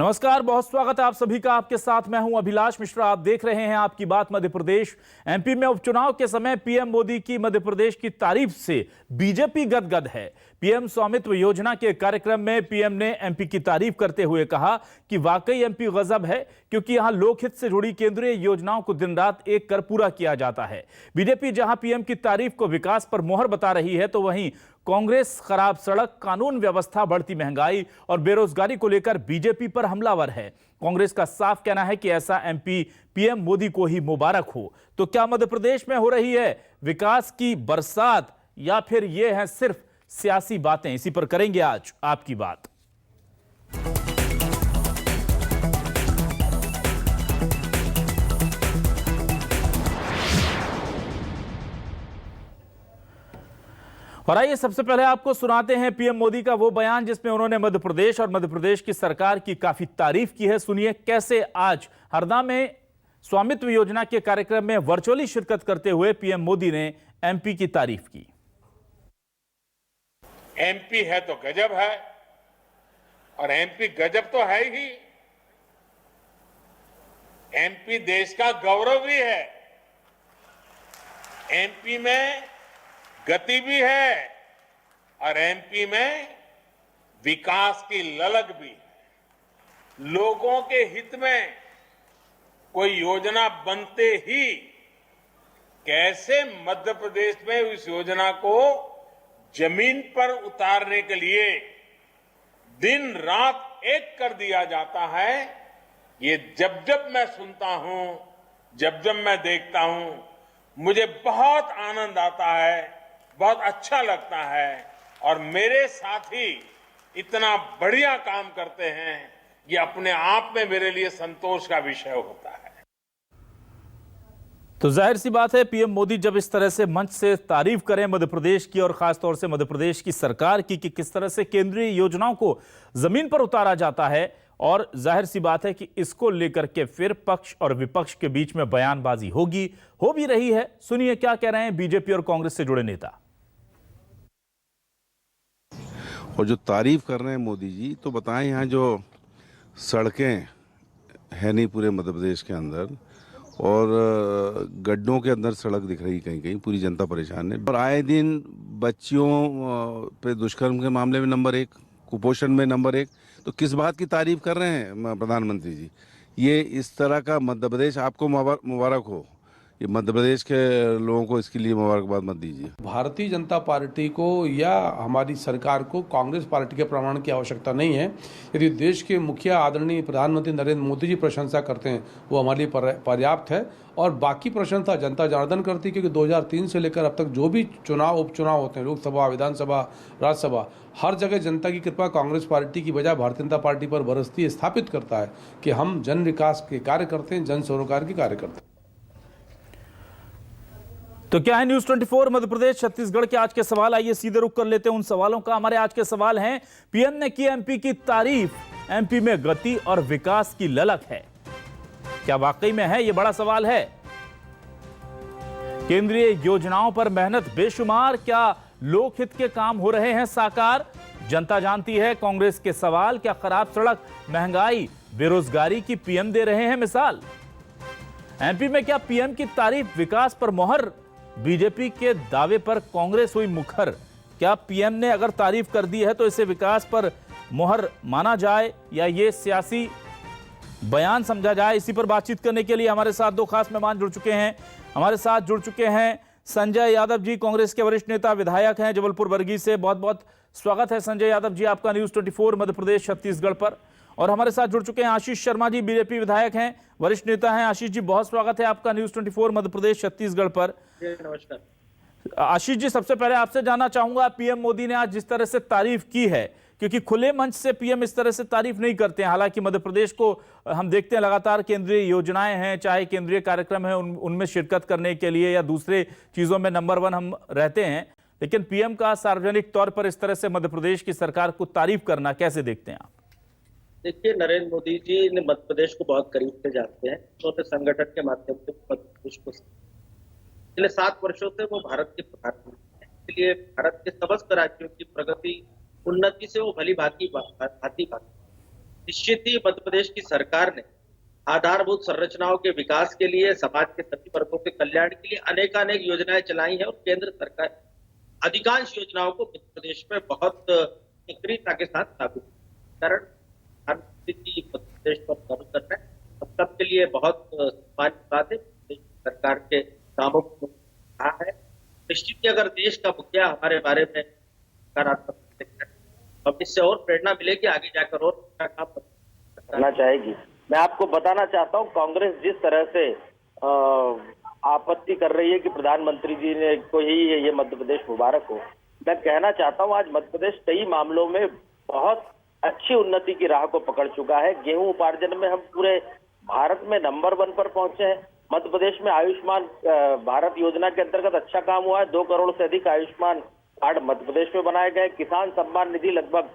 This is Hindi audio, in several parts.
नमस्कार, बहुत स्वागत है आप सभी का। आपके साथ मैं हूं अभिलाष मिश्रा। आप देख रहे हैं आपकी बात मध्य प्रदेश। एमपी में उपचुनाव के समय पीएम मोदी की मध्य प्रदेश की तारीफ से बीजेपी गदगद है। पीएम स्वामित्व योजना के कार्यक्रम में पीएम ने एमपी की तारीफ करते हुए कहा कि वाकई एमपी गजब है, क्योंकि यहां लोकहित से जुड़ी केंद्रीय योजनाओं को दिन रात एक कर पूरा किया जाता है। बीजेपी जहां पीएम की तारीफ को विकास पर मोहर बता रही है, तो वहीं कांग्रेस खराब सड़क, कानून व्यवस्था, बढ़ती महंगाई और बेरोजगारी को लेकर बीजेपी पर हमलावर है। कांग्रेस का साफ कहना है कि ऐसा एमपी पीएम मोदी को ही मुबारक हो। तो क्या मध्य प्रदेश में हो रही है विकास की बरसात, या फिर यह है सिर्फ सियासी बातें? इसी पर करेंगे आज आपकी बात। और आइए सबसे पहले आपको सुनाते हैं पीएम मोदी का वो बयान जिसमें उन्होंने मध्य प्रदेश और मध्य प्रदेश की सरकार की काफी तारीफ की है। सुनिए कैसे आज हरदा में स्वामित्व योजना के कार्यक्रम में वर्चुअली शिरकत करते हुए पीएम मोदी ने एमपी की तारीफ की। एमपी है तो गजब है, और एमपी गजब तो है ही। एमपी देश का गौरव भी है। एमपी में गति भी है और एमपी में विकास की ललक भी है। लोगों के हित में कोई योजना बनते ही कैसे मध्य प्रदेश में इस योजना को जमीन पर उतारने के लिए दिन रात एक कर दिया जाता है, ये जब जब मैं सुनता हूं, जब जब मैं देखता हूं, मुझे बहुत आनंद आता है, बहुत अच्छा लगता है। और मेरे साथी इतना बढ़िया काम करते हैं, ये अपने आप में मेरे लिए संतोष का विषय होता है। तो जाहिर सी बात है, पीएम मोदी जब इस तरह से मंच से तारीफ करें मध्य प्रदेश की और खासतौर से मध्य प्रदेश की सरकार की कि किस तरह से केंद्रीय योजनाओं को जमीन पर उतारा जाता है, और जाहिर सी बात है कि इसको लेकर के फिर पक्ष और विपक्ष के बीच में बयानबाजी होगी, हो भी रही है। सुनिए क्या कह रहे हैं बीजेपी और कांग्रेस से जुड़े नेता। और जो तारीफ कर रहे हैं मोदी जी, तो बताएं यहाँ जो सड़कें है नहीं पूरे मध्य प्रदेश के अंदर, और गड्ढों के अंदर सड़क दिख रही कहीं कहीं, पूरी जनता परेशान है। और आए दिन बच्चियों पे दुष्कर्म के मामले में नंबर 1, कुपोषण में नंबर 1, तो किस बात की तारीफ कर रहे हैं प्रधानमंत्री जी? ये इस तरह का मध्य प्रदेश आपको मुबारक हो। ये मध्य प्रदेश के लोगों को इसके लिए मुबारकबाद मत दीजिए। भारतीय जनता पार्टी को या हमारी सरकार को कांग्रेस पार्टी के प्रमाण की आवश्यकता नहीं है। यदि देश के मुखिया आदरणीय प्रधानमंत्री नरेंद्र मोदी जी प्रशंसा करते हैं, वो हमारे लिए पर्याप्त है। और बाकी प्रशंसा जनता जनार्दन करती है, क्योंकि 2003 से लेकर अब तक जो भी उपचुनाव होते हैं, लोकसभा, विधानसभा, राज्यसभा, हर जगह जनता की कृपा कांग्रेस पार्टी की बजाय भारतीय जनता पार्टी पर बरसती, स्थापित करता है कि हम जन विकास के कार्य करते हैं, जन सरोकार के कार्य करते हैं। तो क्या है न्यूज 24 मध्य प्रदेश छत्तीसगढ़ के आज के सवाल? आइए सीधे रुख कर लेते हैं उन सवालों का। हमारे आज के सवाल हैं, पीएम ने की एमपी की तारीफ, एमपी में गति और विकास की ललक है, क्या वाकई में है? यह बड़ा सवाल है। केंद्रीय योजनाओं पर मेहनत बेशुमार, क्या लोकहित के काम हो रहे हैं साकार? जनता जानती है कांग्रेस के सवाल। क्या खराब सड़क, महंगाई, बेरोजगारी की पीएम दे रहे हैं मिसाल? एमपी में क्या पीएम की तारीफ, विकास पर मोहर? बीजेपी के दावे पर कांग्रेस हुई मुखर। क्या पीएम ने अगर तारीफ कर दी है तो इसे विकास पर मोहर माना जाए, या ये सियासी बयान समझा जाए? इसी पर बातचीत करने के लिए हमारे साथ दो खास मेहमान जुड़ चुके हैं। हमारे साथ जुड़ चुके हैं संजय यादव जी, कांग्रेस के वरिष्ठ नेता, विधायक हैं जबलपुर वर्गी से। बहुत बहुत स्वागत है संजय यादव जी आपका न्यूज 24 मध्य प्रदेश छत्तीसगढ़ पर। और हमारे साथ जुड़ चुके हैं आशीष शर्मा जी, बीजेपी विधायक हैं, वरिष्ठ नेता हैं। आशीष जी, बहुत स्वागत है आपका न्यूज 24 मध्य प्रदेश छत्तीसगढ़ पर। नमस्कार आशीष जी, सबसे पहले आपसे जानना चाहूंगा, पीएम मोदी ने आज जिस तरह से तारीफ की है, क्योंकि खुले मंच से पीएम इस तरह से तारीफ नहीं करते हैं। हालांकि मध्य प्रदेश को हम देखते हैं लगातार केंद्रीय योजनाएं हैं, चाहे केंद्रीय कार्यक्रम है, उनमें शिरकत करने के लिए या दूसरे चीजों में नंबर 1 हम रहते हैं, लेकिन पीएम का सार्वजनिक तौर पर इस तरह से मध्य प्रदेश की सरकार को तारीफ करना कैसे देखते हैं आप? देखिए, नरेंद्र मोदी जी ने मध्य प्रदेश को बहुत करीब से जानते हैं। तो अपने संगठन के माध्यम से मध्य प्रदेश को पिछले 7 वर्षों से वो भारत के प्रधानमंत्री हैं, इसलिए भारत के समस्त राज्यों की प्रगति, उन्नति से वो भली भांति निश्चित ही मध्य प्रदेश की सरकार ने आधारभूत संरचनाओं के विकास के लिए, समाज के सभी वर्गों के कल्याण के लिए अनेकानेक योजनाएं चलाई हैं और केंद्र सरकार अधिकांश योजनाओं को मध्य प्रदेश में बहुत सक्रियता के साथ लागू कारण प्रधानमंत्री जी मध्य प्रदेश पर गर्व कर रहे हैं। हम सबके लिए बहुत सम्मान की बात है प्रदेश सरकार के कामों को कहा है। निश्चित ही अगर देश का मुखिया हमारे बारे में सकारात्मक अब इससे और प्रेरणा मिलेगी, आगे जाकर और अच्छा काम करना चाहेगी। मैं आपको बताना चाहता हूं, कांग्रेस जिस तरह से आपत्ति कर रही है कि प्रधानमंत्री जी ने को ही ये मध्य प्रदेश मुबारक हो, मैं कहना चाहता हूं आज मध्य प्रदेश कई मामलों में बहुत अच्छी उन्नति की राह को पकड़ चुका है। गेहूं उपार्जन में हम पूरे भारत में नंबर 1 पर पहुंचे हैं। मध्य प्रदेश में आयुष्मान भारत योजना के अंतर्गत अच्छा काम हुआ है। 2 करोड़ से अधिक आयुष्मान कार्ड मध्य प्रदेश में बनाए गए। किसान सम्मान निधि लगभग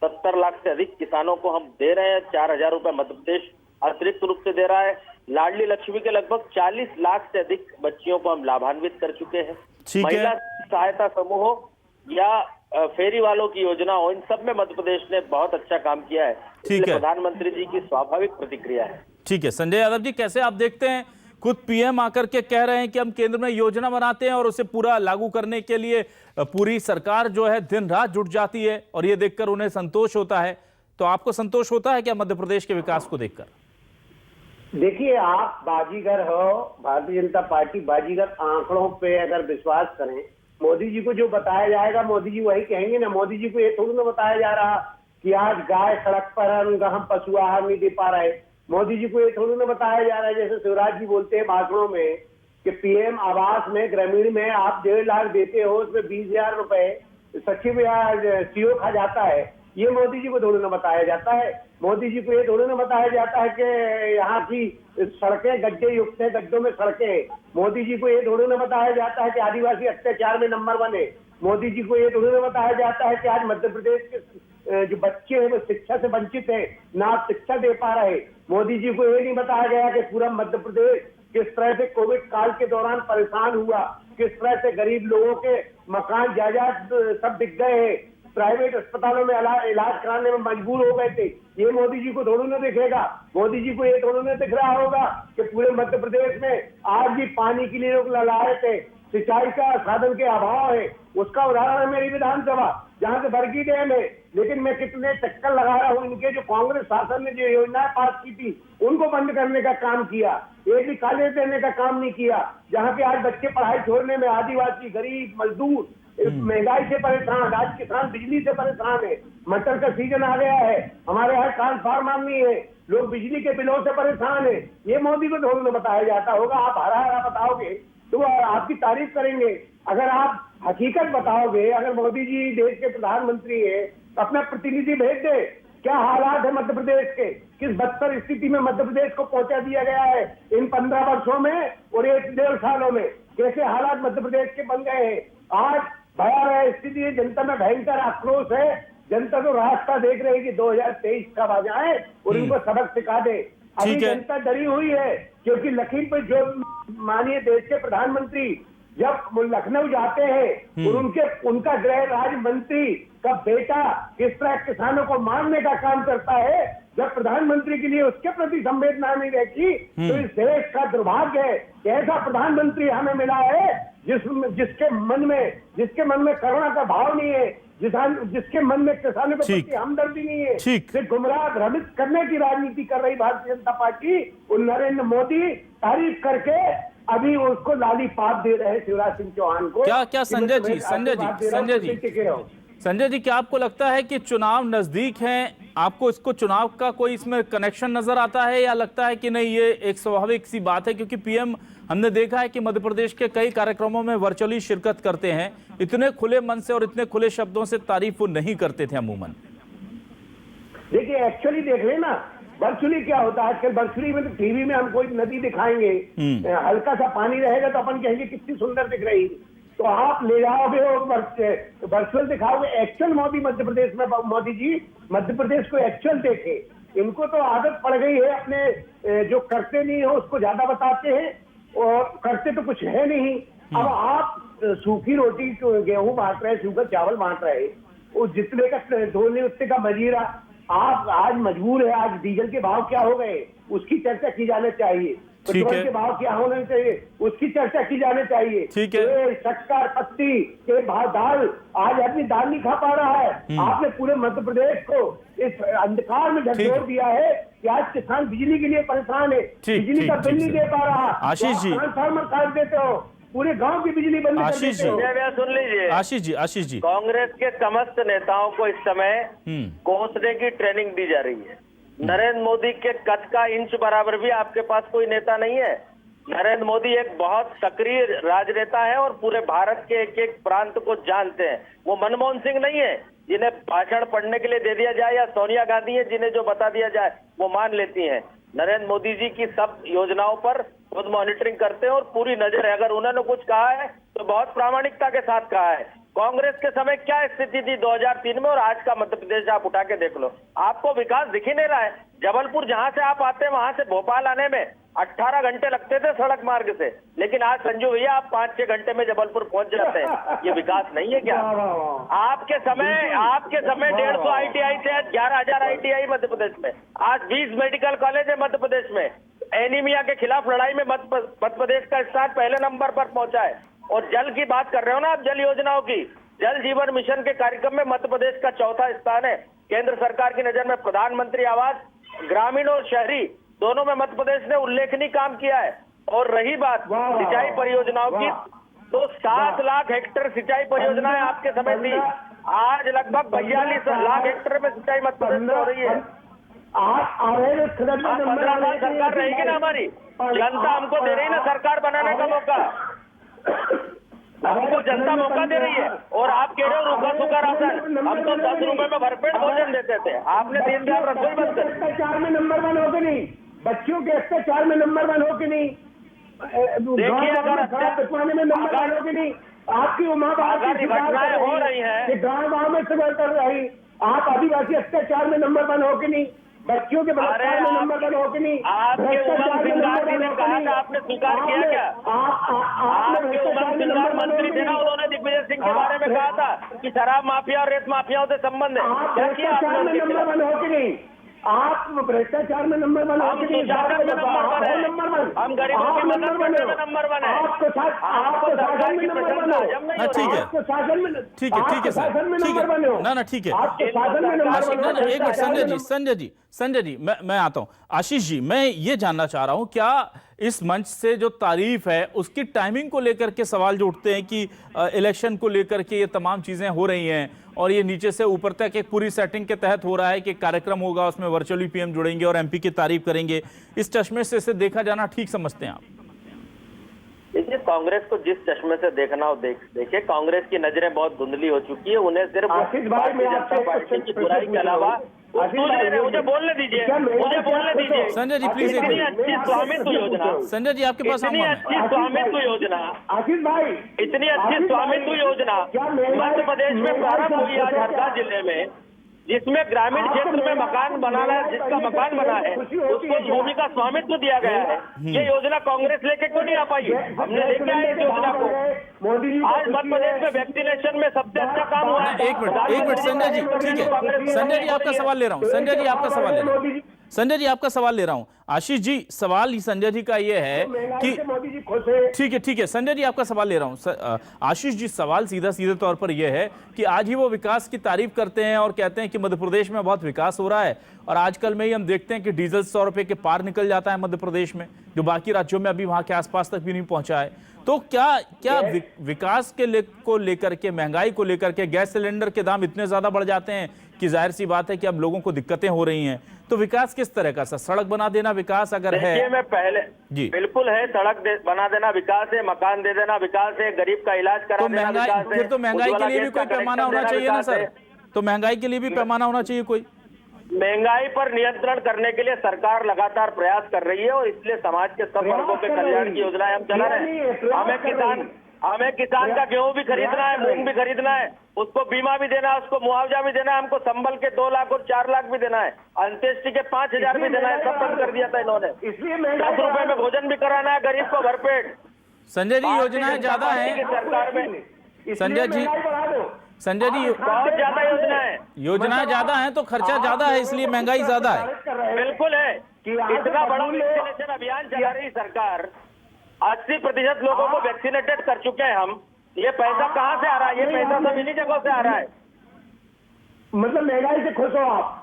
70 लाख से अधिक किसानों को हम दे रहे हैं। 4,000 रुपए मध्य प्रदेश अतिरिक्त रूप से दे रहा है। लाडली लक्ष्मी के लगभग 40 लाख से अधिक बच्चियों को हम लाभान्वित कर चुके हैं। महिला सहायता समूह या फेरी वालों की योजना हो, इन सब में मध्य प्रदेश ने बहुत अच्छा काम किया है। ठीक है, प्रधानमंत्री जी की स्वाभाविक प्रतिक्रिया है। ठीक है संजय यादव जी, कैसे आप देखते हैं, खुद पीएम आकर के कह रहे हैं कि हम केंद्र में योजना बनाते हैं और उसे पूरा लागू करने के लिए पूरी सरकार जो है दिन रात जुट जाती है और ये देखकर उन्हें संतोष होता है, तो आपको संतोष होता है क्या मध्य प्रदेश के विकास को देखकर? देखिए, आप बाजीगर हो, भारतीय जनता पार्टी बाजीगर। आंकड़ों पे अगर विश्वास करें, मोदी जी को जो बताया जाएगा मोदी जी वही कहेंगे ना। मोदी जी को ये थोड़ी ना बताया जा रहा कि आज गाय सड़क पर है, उनका हम पशु आहार नहीं दे पा रहे। मोदी जी को ये थोड़ी ना बताया जा रहा है, जैसे शिवराज जी बोलते हैं भाषणों में कि पीएम आवास में ग्रामीण में आप 1.5 लाख देते हो, उसमें 20,000 रुपए सचिव या सीओ खा जाता है। ये मोदी जी को थोड़ी ना बताया जाता है। मोदी जी को ये थोड़ी ना बताया जाता है कि यहाँ की सड़कें गड्ढे युक्त है, गड्ढों में सड़कें। मोदी जी को ये थोड़ी ना बताया जाता है कि आदिवासी अत्याचार में नंबर 1 है। मोदी जी को ये थोड़ी ना बताया जाता है कि आज मध्य प्रदेश के जो बच्चे हैं वो शिक्षा से वंचित है, ना आप शिक्षा दे पा रहे। मोदी जी को ये नहीं बताया गया कि पूरा मध्य प्रदेश किस तरह से कोविड काल के दौरान परेशान हुआ, किस तरह से गरीब लोगों के मकान जायदाद सब बिक गए हैं, प्राइवेट अस्पतालों में इलाज कराने में मजबूर हो गए थे। ये मोदी जी को थोड़ी ना दिखेगा। मोदी जी को ये थोड़ी ना दिख रहा होगा कि पूरे मध्य प्रदेश में आज भी पानी के लिए लोग लड़ा रहे थे, सिंचाई का साधन के अभाव है। उसका उदाहरण है मेरी विधानसभा, जहां से बरगी डैम है। लेकिन मैं कितने चक्कर लगा रहा हूं, इनके जो कांग्रेस शासन ने जो योजनाएं पास की थी उनको बंद करने का काम किया, एक भी कॉलेज देने का काम नहीं किया। जहां पे आज बच्चे पढ़ाई छोड़ने में आदिवासी, गरीब, मजदूर महंगाई से परेशान, आज किसान बिजली से परेशान है। मटर का सीजन आ गया है, हमारे यहाँ ट्रांसफार्मर नहीं है, लोग बिजली के बिलों से परेशान है। ये मोदी को थोड़ा बताया जाता होगा। आप हरा हरा बताओगे तो आपकी तारीफ करेंगे। अगर आप हकीकत बताओगे, अगर मोदी जी देश के प्रधानमंत्री है, अपना प्रतिनिधि भेज दे। क्या हालात है मध्य प्रदेश के, किस बदतर स्थिति में मध्य प्रदेश को पहुंचा दिया गया है इन 15 वर्षों में और 1.5 सालों में, कैसे हालात मध्य प्रदेश के बन गए हैं। आज भयावह स्थिति है, जनता में भयंकर आक्रोश है। जनता तो रास्ता देख रही है कि 2023 कब आ जाए और इनको सबक सिखा दे। अभी जनता डरी हुई है क्योंकि लखीमपुर जो माननीय देश के प्रधानमंत्री जब लखनऊ जाते हैं और उनका गृह राज्य मंत्री का बेटा किस तरह किसानों को मारने का काम करता है, जब प्रधानमंत्री के लिए उसके प्रति संवेदना नहीं रहती तो इस देश का दुर्भाग्य है कि ऐसा प्रधानमंत्री हमें मिला है जिसके मन में करुणा का भाव नहीं है, जिसके मन में किसानों के प्रति हमदर्दी नहीं है। सिर्फ गुमराह भ्रमित करने की राजनीति कर रही भारतीय जनता पार्टी और नरेंद्र मोदी तारीफ करके अभी उसको लाली पाप दे रहे हैं शिवराज सिंह चौहान को। क्या संजय जी क्या आपको लगता है कि चुनाव नजदीक हैं, आपको इसको चुनाव का कोई इसमें कनेक्शन नजर आता है या लगता है कि नहीं ये एक स्वाभाविक सी बात है, क्योंकि पीएम हमने देखा है कि मध्य प्रदेश के कई कार्यक्रमों में वर्चुअली शिरकत करते हैं, इतने खुले मन से और इतने खुले शब्दों से तारीफ वो नहीं करते थे अमूमन। देखिए एक्चुअली देख लेना वर्चुअली क्या होता है आजकल। वर्चुअली में तो टीवी में हम कोई नदी दिखाएंगे, हल्का सा पानी रहेगा तो अपन कहेंगे कितनी सुंदर दिख रही, तो आप ले जाओगे और वर्चुअल दिखाओगे। एक्चुअल मोदी मध्य प्रदेश में, मोदी जी मध्य प्रदेश को एक्चुअल देखे। इनको तो आदत पड़ गई है अपने जो करते नहीं हो उसको ज्यादा बताते हैं और करते तो कुछ है नहीं। अब आप सूखी रोटी गेहूं बांट रहे, सूखा चावल बांट रहे, वो जितने का धोने उतने का मजीरा, आप आज मजबूर है, आज डीजल के भाव क्या हो गए उसकी चर्चा की जानी चाहिए, ठीक पेट्रोल है। के भाव क्या होने चाहिए उसकी चर्चा की जानी चाहिए। ठीक है। ये शक्कर पत्ती के भाव, दाल, आज आदमी दाल नहीं खा पा रहा है। आपने पूरे मध्य प्रदेश को इस अंधकार में झकझोर दिया है कि आज किसान बिजली के लिए परेशान है, बिजली का बिल नहीं दे पा रहा। आशीष जी, ट्रांसफार्मर काट देते हो, पूरे गांव की बिजली बंद कर आशीष देते हो। जी, सुन लीजिए आशीष जी कांग्रेस के समस्त नेताओं को इस समय कोसने की ट्रेनिंग दी जा रही है। नरेंद्र मोदी के कद का इंच बराबर भी आपके पास कोई नेता नहीं है। नरेंद्र मोदी एक बहुत सक्रिय राजनेता है और पूरे भारत के एक एक प्रांत को जानते हैं। वो मनमोहन सिंह नहीं है जिन्हें भाषण पढ़ने के लिए दे दिया जाए, या सोनिया गांधी है जिन्हें जो बता दिया जाए वो मान लेती हैं। नरेंद्र मोदी जी की सब योजनाओं पर खुद मॉनिटरिंग करते हैं और पूरी नजर है। अगर उन्होंने कुछ कहा है तो बहुत प्रामाणिकता के साथ कहा है। कांग्रेस के समय क्या स्थिति थी 2003 में और आज का मध्य प्रदेश आप उठा के देख लो, आपको विकास दिख ही नहीं रहा है। जबलपुर जहां से आप आते हैं वहां से भोपाल आने में 18 घंटे लगते थे सड़क मार्ग से, लेकिन आज संजू भैया आप 5-6 घंटे में जबलपुर पहुंच जाते हैं। ये विकास नहीं है क्या? आपके समय 150 ITI थे, 11,000 ITI मध्य प्रदेश में। आज 20 मेडिकल कॉलेज है मध्य प्रदेश में। एनीमिया के खिलाफ लड़ाई में मध्य प्रदेश का स्थान पहले नंबर पर पहुंचा है। और जल की बात कर रहे हो ना आप, जल योजनाओं की, जल जीवन मिशन के कार्यक्रम में मध्य प्रदेश का 4था स्थान है केंद्र सरकार की नजर में। प्रधानमंत्री आवास ग्रामीण और शहरी दोनों में मध्य प्रदेश ने उल्लेखनीय काम किया है। और रही बात सिंचाई परियोजनाओं की, तो 7 लाख हेक्टेयर सिंचाई परियोजनाएं आपके समय थी, आज लगभग 42 लाख हेक्टेयर में सिंचाई मध्य प्रदेश में हो रही है। 15 साल सरकार रहेगी ना हमारी, जनता हमको दे रही ना सरकार बनाने का मौका, हमको जनता मौका दे रही है। और आप कह रहे हो रूखा सूखा राशन, हम तो 10 रुपए में भरपेट भोजन देते थे, आपने 3 साल रसोई बंद कर। अत्याचार में नंबर 1 हो कि नहीं? बच्चों के अत्याचार में नंबर 1 हो कि नहीं? देखिए अगर बचवाने में नंबर 1 हो कि नहीं? आपकी उमा घटनाएं हो रही है, गाँव में सवाल कर रही, आप आदिवासी अत्याचार में नंबर 1 हो कि नहीं? बच्चियों के बलात्कार में नंबर 1 हो कि नहीं? आपके उमंग सिंगार जी ने कहा था, आपने स्वीकार किया क्या? आपके उमंग सिंगार मंत्री थे ना, उन्होंने दिग्विजय सिंह के बारे में कहा था कि शराब माफिया और रेत माफियाओं से संबंध है। क्या किया आपने? नंबर 1 हो कि नहीं? आप भ्रष्टाचार में नंबर 1 हो कि नहीं? नंबर 1 हम गरीबों की मदद करने में नंबर 1 है। आपको शासन में नंबर 1 हो। ठीक है, आपको शासन में, ठीक है सर, ठीक है, ना ठीक है। आपको शासन में नंबर 1 हो। एक मिनट संजय जी मैं आता हूं। आशीष जी, मैं ये जानना चाह रहा हूं, क्या इस मंच से जो तारीफ है उसकी टाइमिंग को लेकर के सवाल जो उठते हैं कि इलेक्शन को लेकर के ये तमाम चीजें हो रही हैं और ये नीचे से ऊपर तक एक पूरी सेटिंग के तहत हो रहा है कि कार्यक्रम होगा उसमें वर्चुअली पीएम जुड़ेंगे और एमपी की तारीफ करेंगे, इस चश्मे से इसे देखा जाना ठीक समझते हैं आप? देखिए, कांग्रेस को जिस चश्मे से देखना हो देखिए, कांग्रेस की नजरें बहुत धुंधली हो चुकी है। उन्हें सिर्फ भारतीय जनता पार्टी की बुराई के अलावा मुझे बोलने दीजिए, संजय जी प्लीज। इतनी अच्छी स्वामित्व योजना, संजय जी आपके पास इतनी अच्छी स्वामित्व योजना, आशीष भाई, इतनी अच्छी स्वामित्व योजना मध्य प्रदेश में प्रारंभ हुई आज हरदा जिले में, जिसमें ग्रामीण क्षेत्र में मकान बनाना है, जिसका मकान बना है उसको भूमि का स्वामित्व दिया गया है। ये योजना कांग्रेस लेके क्यों नहीं आ पाई? हमने लेके आए इस योजना को। आज मध्य प्रदेश में वैक्सीनेशन में सबसे अच्छा काम हुआ है। एक मिनट संजय जी, ठीक है, संजय जी आपका सवाल ले रहा हूँ, संजय जी आपका सवाल ले रहा हूँ, संजय जी आपका सवाल ले रहा हूं। आशीष जी, सवाल संजय जी का यह है कि ठीक है संजय जी आपका सवाल ले रहा हूं। आशीष जी, सवाल सीधे तौर पर यह है कि आज ही वो विकास की तारीफ करते हैं और कहते हैं कि मध्य प्रदेश में बहुत विकास हो रहा है, और आजकल में ही हम देखते हैं कि डीजल 100 रुपए के पार निकल जाता है मध्य प्रदेश में, जो बाकी राज्यों में अभी वहां के आसपास तक भी नहीं पहुंचा है। तो क्या विकास को लेकर के, महंगाई को लेकर के, गैस सिलेंडर के दाम इतने ज्यादा बढ़ जाते हैं कि जाहिर सी बात है कि अब लोगों को दिक्कतें हो रही हैं, तो विकास किस तरह का? सड़क बना देना विकास अगर है? मैं पहले जी बिल्कुल है, सड़क बना देना विकास है, मकान दे देना विकास है, गरीब का इलाज करा देना विकास है। फिर तो महंगाई के लिए भी कोई पैमाना होना चाहिए ना सर, तो महंगाई के लिए भी पैमाना होना चाहिए कोई। महंगाई पर नियंत्रण करने के लिए सरकार लगातार प्रयास कर रही है और इसलिए समाज के सब वर्गों के कल्याण की योजनाएं हम चला रहे हैं। हमें किसान का गेहूं भी खरीदना है, मूंग भी खरीदना है, उसको बीमा भी देना है, उसको मुआवजा भी देना है, हमको संबल के 2 लाख और 4 लाख भी देना है, अंत्येष्टि के 5,000 भी देना है। सब बंद कर दिया था इन्होंने। 10 रुपए में भोजन भी कराना है गरीब को भरपेट। संजय जी, योजनाएं ज्यादा है सरकार में। संजय जी, संजय जी, बहुत ज्यादा योजनाएं ज्यादा हैं तो खर्चा ज्यादा है, इसलिए महंगाई ज्यादा है। बिल्कुल है कि इतना बड़ा वैक्सीनेशन अभियान चला रही सरकार, 80% लोगों को वैक्सीनेटेड कर चुके हैं हम। ये पैसा कहाँ से आ रहा है? ये पैसा सब इन्हीं जगहों से आ रहा है। मतलब महंगाई से खुश हो आप?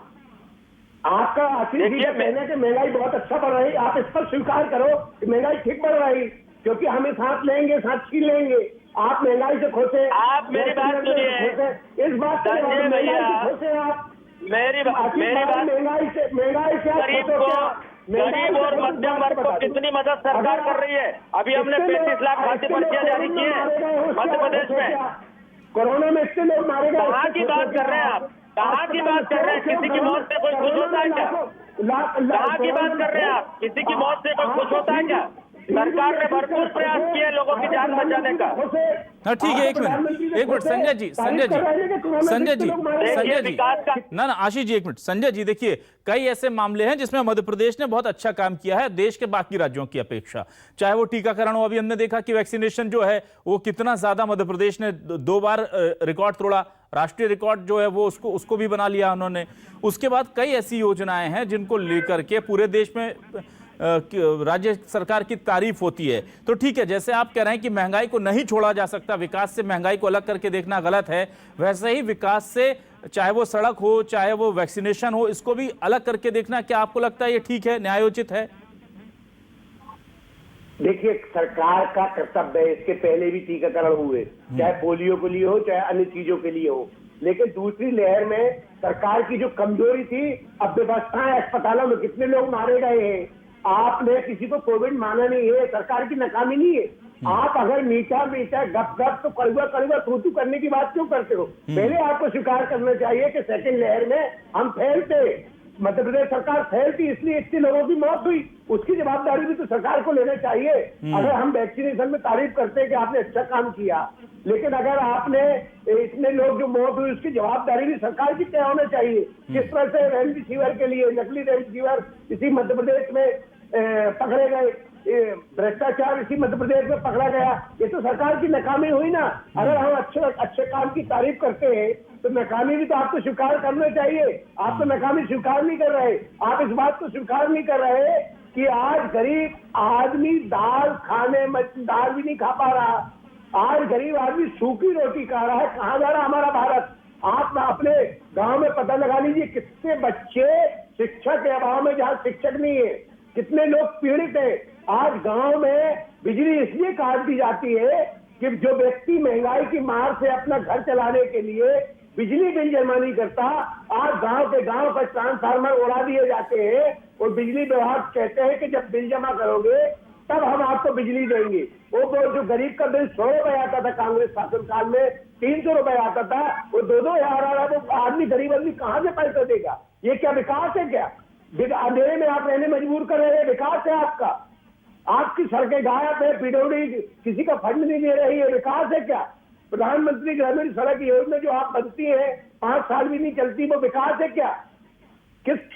आपका कहने के महंगाई बहुत अच्छा बढ़ रही, आप इस पर स्वीकार करो कि महंगाई ठीक बढ़ रही, क्योंकि हमें साथ लेंगे, साथ छीन लेंगे। आप महंगाई से खुश है? आप मेरी बात सुनिए, इस बात से महंगाई से खुश है आप? मेरी बात महंगाई से गरीब और मध्यम वर्ग को कितनी मदद सरकार कर रही है? अभी हमने 35 लाख खाद्य पर्चियां जारी की है मध्य प्रदेश में। कोरोना में इतने लोग मारे गए। कहाँ की बात कर रहे हैं आप? कहाँ की बात कर रहे हैं? किसी की मौत से कोई खुश होता है क्या? कहाँ की बात कर रहे हैं आप? किसी की मौत से कोई खुश होता है क्या? सरकार ने भरपूर प्रयास किए लोगों की जान बचाने का। हाँ ठीक है, एक मिनट संजय जी, ना आशीष जी, एक मिनट। संजय जी, देखिए कई ऐसे मामले हैं जिसमें मध्य प्रदेश ने बहुत अच्छा काम किया है देश के बाकी राज्यों की अपेक्षा, चाहे वो टीकाकरण हो। अभी हमने देखा कि वैक्सीनेशन जो है वो कितना ज्यादा मध्य प्रदेश ने 2 बार रिकॉर्ड तोड़ा, राष्ट्रीय रिकॉर्ड जो है वो उसको भी बना लिया उन्होंने। उसके बाद कई ऐसी योजनाएं हैं जिनको लेकर के पूरे देश में राज्य सरकार की तारीफ होती है। तो ठीक है, जैसे आप कह रहे हैं कि महंगाई को नहीं छोड़ा जा सकता, विकास से महंगाई को अलग करके देखना गलत है, वैसे ही विकास से चाहे वो सड़क हो, चाहे वो वैक्सीनेशन हो, इसको भी अलग करके देखना, क्या आपको लगता है ये ठीक है, न्यायोचित है? देखिए, सरकार का कर्तव्य है, इसके पहले भी टीकाकरण हुए, चाहे पोलियो के लिए हो, चाहे अन्य चीजों के लिए हो। लेकिन दूसरी लहर में सरकार की जो कमजोरी थी, अब व्यवस्थाएं, अस्पतालों में कितने लोग मारे गए हैं। आपने किसी को कोविड माना नहीं है, सरकार की नाकामी नहीं है। आप अगर मीठा गप गप तो कड़वा थू करने की बात क्यों करते हो? पहले आपको स्वीकार करना चाहिए कि सेकंड लहर में हम फैलते, मध्य प्रदेश सरकार फैलती, इसलिए इतने लोगों की मौत हुई। उसकी जवाबदारी भी तो सरकार को लेना चाहिए। अगर हम वैक्सीनेशन में तारीफ करते हैं कि आपने अच्छा काम किया, लेकिन अगर आपने इतने लोग जो मौत हुई उसकी जवाबदारी भी सरकार की तय होना चाहिए। किस तरह से रेमडेसिविर के लिए नकली रेमडेसिविर इसी मध्य प्रदेश में पकड़े गए, भ्रष्टाचार इसी मध्य प्रदेश में पकड़ा गया, ये तो सरकार की नाकामी हुई ना। अगर हम अच्छे काम की तारीफ करते हैं तो नाकामी भी तो आपको स्वीकार करना चाहिए। आप तो नाकामी स्वीकार नहीं कर रहे। आप इस बात को स्वीकार नहीं कर रहे कि आज गरीब आदमी दाल भी नहीं खा पा रहा। आज गरीब आदमी सूखी रोटी खा रहा है। कहाँ जा रहा हमारा भारत? आप अपने गांव में पता लगा लीजिए कितने बच्चे शिक्षा के अभाव में, जहाँ शिक्षक नहीं है, कितने लोग पीड़ित हैं। आज गांव में बिजली इसलिए काट दी जाती है कि जो व्यक्ति महंगाई की मार से अपना घर चलाने के लिए बिजली बिल जमा नहीं करता, आज गांव के गांव पर ट्रांसफार्मर उड़ा दिए जाते हैं और बिजली विभाग कहते हैं कि जब बिल जमा करोगे तब हम आपको बिजली देंगे। वो जो गरीब का बिल 100 रुपए आता था कांग्रेस शासनकाल में, 300 रुपए आता था, वो 2-2 हजार आ रहा है। वो आदमी, गरीब आदमी कहाँ से पैसा देगा? ये क्या विकास है? क्या अंधेरे में आप रहने मजबूर कर रहे हैं? विकास है आपका? आपकी सड़कें गायब है, पीडब्ल्यूडी किसी का फंड नहीं दे रही है, विकास है क्या? प्रधानमंत्री ग्रामीण सड़क योजना जो आप बनती है 5 साल भी नहीं चलती, वो विकास है क्या?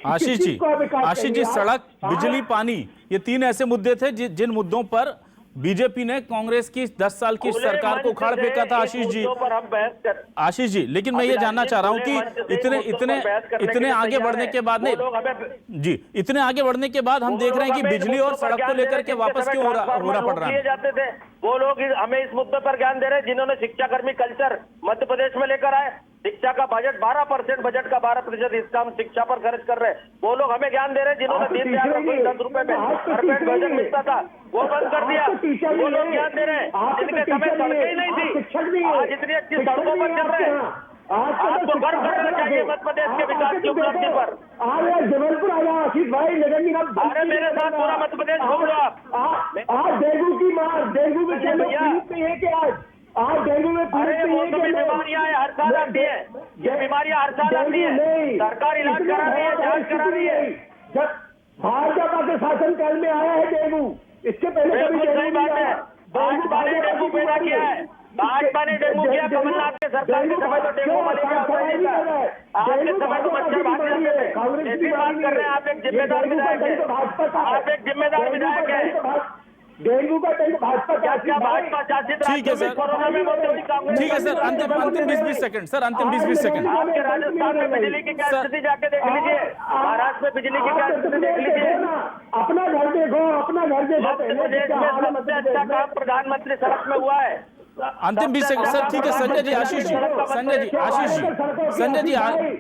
आशीष जी, सड़क, बिजली, पानी, ये 3 ऐसे मुद्दे थे जिन मुद्दों पर बीजेपी ने कांग्रेस की 10 साल की सरकार को उखाड़ फेंका था। आशीष जी, लेकिन मैं ये जानना चाह रहा हूँ कि इतने आगे बढ़ने के बाद इतने आगे बढ़ने के बाद हम देख रहे हैं कि बिजली और सड़क को लेकर के वापस क्यों होना पड़ रहा है? वो लोग हमें इस मुद्दे पर ज्ञान दे रहे हैं जिन्होंने शिक्षा कर्मी कल्चर मध्य प्रदेश में लेकर आए। शिक्षा का बजट 12%, बजट का 12% इसका हम शिक्षा पर खर्च कर रहे हैं। वो लोग हमें ज्ञान दे रहे हैं जिन्होंने 10 रुपए में भरपेट भोजन मिलता था, वो बंद कर दिया। वो लोग ज्ञान दे रहे हैं जिनके समय सड़कें ही नहीं थी, आज इतनी अच्छी सड़कों पर चल रहे हैं। आपको गर्व करना चाहिए मध्य प्रदेश के विकास की उपलब्धि पर। जबलपुर आ जाओ आशीष भाई, अरे मेरे साथ पूरा मध्य प्रदेश घूम लो आप। डेंगू की मार, डेंगू में आज डेंगू में मौसमी बीमारियां हर साल आती है, ये बीमारियां हर साल आती है। सरकार इलाज करा रही है, जांच करा रही है। जब भाजपा के शासनकाल में आया है डेंगू, इसके पहले बिल्कुल सही बात है। भाजपा ने डेंगू पैदा किया है, भाजपा ने डेंगू किया। कमलनाथ के सरकार के समय तो डेंगू मलेरिया होता ही नहीं था, आज के समय तो मच्छर भाग जाते थे। ऐसी बात कर रहे हैं आप। एक जिम्मेदार विधायक है, आप एक जिम्मेदार विधायक है। डेंगू का टेंगू भाजपा क्या भाजपा शासित ठीक है राज्यों में सर, कोरोना में मौतें हुई कांग्रेस ठीक है सर, अंतिम 20-20 सेकंड सर, अंतिम 20-20 सेकंड। आपके राजस्थान में बिजली की क्या स्थिति जाके देख लीजिए, महाराष्ट्र में बिजली की क्या स्थिति देख लीजिए। अपना घर देखो, अपना घर देखो। मध्य प्रदेश में सबसे अच्छा काम प्रधानमंत्री सड़क में हुआ है। अंतिम 20 सेकंड सर, ठीक है संजय जी, आशीष जी, संजय जी, आशीष जी, संजय जी,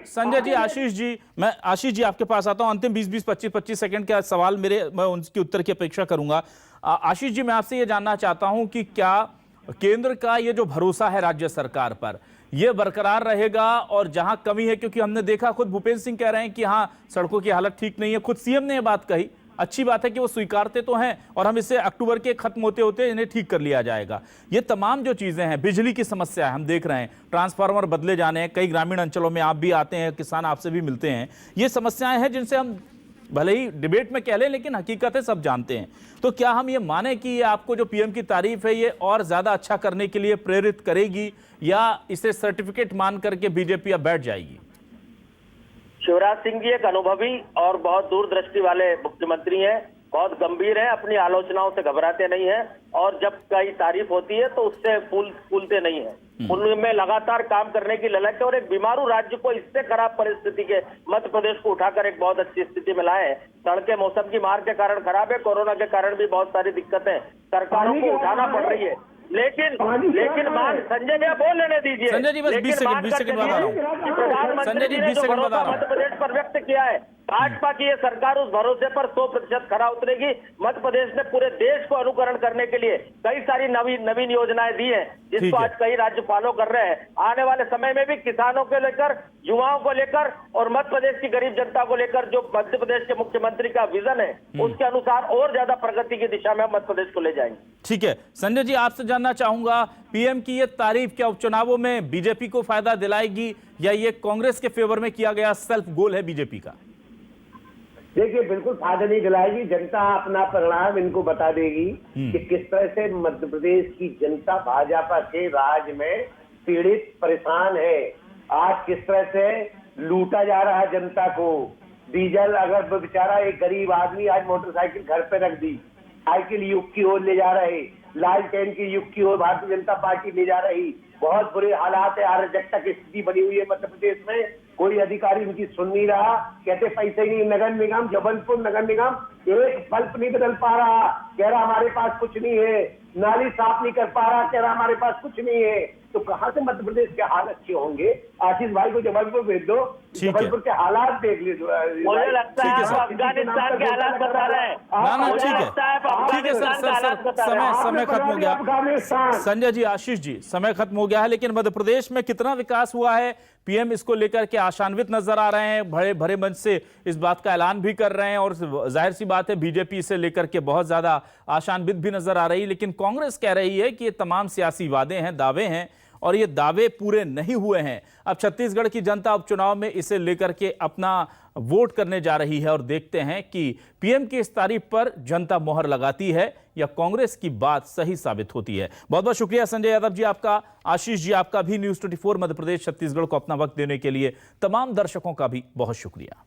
संजय जी, आशीष जी, मैं आशीष जी आपके पास आता हूं। अंतिम 20-25 सेकंड का सवाल मैं उनके उत्तर की अपेक्षा करूंगा। आशीष जी, मैं आपसे ये जानना चाहता हूं कि क्या केंद्र का ये जो भरोसा है राज्य सरकार पर, ये बरकरार रहेगा, और जहां कमी है, क्योंकि हमने देखा खुद भूपेंद्र सिंह कह रहे हैं कि हाँ सड़कों की हालत ठीक नहीं है, खुद सीएम ने ये बात कही, अच्छी बात है कि वो स्वीकारते तो हैं और हम इसे अक्टूबर के खत्म होते होते इन्हें ठीक कर लिया जाएगा। ये तमाम जो चीजें हैं, बिजली की समस्या है, हम देख रहे हैं ट्रांसफार्मर बदले जाने हैं, कई ग्रामीण अंचलों में आप भी आते हैं, किसान आपसे भी मिलते हैं, ये समस्याएं हैं जिनसे हम भले ही डिबेट में कह लें लेकिन हकीकत है, सब जानते हैं। तो क्या हम ये माने कि ये आपको जो पीएम की तारीफ है ये और ज्यादा अच्छा करने के लिए प्रेरित करेगी, या इसे सर्टिफिकेट मान करके बीजेपी अब बैठ जाएगी? शिवराज सिंह जी एक अनुभवी और बहुत दूरदृष्टि वाले मुख्यमंत्री हैं, बहुत गंभीर हैं, अपनी आलोचनाओं से घबराते नहीं हैं, और जब कई तारीफ होती है तो उससे फूलते नहीं है। उनमें लगातार काम करने की ललक है, और एक बीमारू राज्य को इससे खराब परिस्थिति के मध्य प्रदेश को उठाकर एक बहुत अच्छी स्थिति में लाए हैं। सड़कें मौसम की मार के कारण खराब है, कोरोना के कारण भी बहुत सारी दिक्कतें सरकारों को उठाना पड़ रही है, लेकिन मांग, संजय जी बोल लेने दीजिए। संजय जी बस 20 सेकंड बता रहा हूं। प्रधानमंत्री जी ने जो भरोसा मध्य प्रदेश पर व्यक्त किया है, भाजपा की ये सरकार उस भरोसे पर 100% खरा उतरेगी। मध्य प्रदेश ने पूरे देश को अनुकरण करने के लिए कई सारी नवीन योजनाएं दी हैं, जिसको आज कई राज्य फॉलो कर रहे हैं। आने वाले समय में भी किसानों को लेकर, युवाओं को लेकर और मध्य प्रदेश की गरीब जनता को लेकर जो मध्य प्रदेश के मुख्यमंत्री का विजन है, उसके अनुसार और ज्यादा प्रगति की दिशा में हम मध्य प्रदेश को ले जाएंगे। ठीक है संजय जी, आपसे जानना चाहूंगा, पीएम की ये तारीफ क्या उपचुनावों में बीजेपी को फायदा दिलाएगी, या ये कांग्रेस के फेवर में किया गया सेल्फ गोल है बीजेपी का? देखिए, बिल्कुल फायदा नहीं दिलाएगी। जनता अपना परिणाम इनको बता देगी कि किस तरह से मध्य प्रदेश की जनता भाजपा के राज में पीड़ित, परेशान है। आज किस तरह से लूटा जा रहा है जनता को। डीजल, अगर बेचारा एक गरीब आदमी आज मोटरसाइकिल घर पे रख दी, साइकिल युग की ओर ले जा रहे, लालटेन की युग की ओर भारतीय जनता पार्टी ले जा रही। बहुत बुरे हालात है, अराजकता की स्थिति बनी हुई है मध्य प्रदेश में। कोई अधिकारी इनकी सुन नहीं रहा, कहते पैसे नहीं। नगर निगम, जबलपुर नगर निगम एक बल्ब नहीं बदल पा रहा, कह रहा हमारे पास कुछ नहीं है। नाली साफ नहीं कर पा रहा, कह रहा हमारे पास कुछ नहीं है। तो कहां से मध्य प्रदेश के हाल अच्छे होंगे? आशीष भाई को जबलपुर भेज दो, जबलपुर के हालात देख लीजिए। मुझे लगता है आप अफगानिस्तान के हालात बता रहे हैं। ठीक है सर, समय खत्म हो गया। संजय जी, आशीष जी, समय खत्म हो गया है, लेकिन मध्य प्रदेश में कितना विकास हुआ है, पीएम इसको लेकर के आशान्वित नजर आ रहे हैं, बड़े भरे मंच से इस बात का ऐलान भी कर रहे हैं, और जाहिर सी बात है बीजेपी इसे लेकर के बहुत ज्यादा आशान्वित भी नजर आ रही है। लेकिन कांग्रेस कह रही है कि ये तमाम सियासी वादे हैं, दावे हैं, और ये दावे पूरे नहीं हुए हैं। अब छत्तीसगढ़ की जनता उपचुनाव में इसे लेकर के अपना वोट करने जा रही है, और देखते हैं कि पीएम की इस तारीफ पर जनता मोहर लगाती है या कांग्रेस की बात सही साबित होती है। बहुत बहुत शुक्रिया संजय यादव जी आपका, आशीष जी आपका भी, न्यूज़ 24 मध्य प्रदेश छत्तीसगढ़ को अपना वक्त देने के लिए। तमाम दर्शकों का भी बहुत शुक्रिया।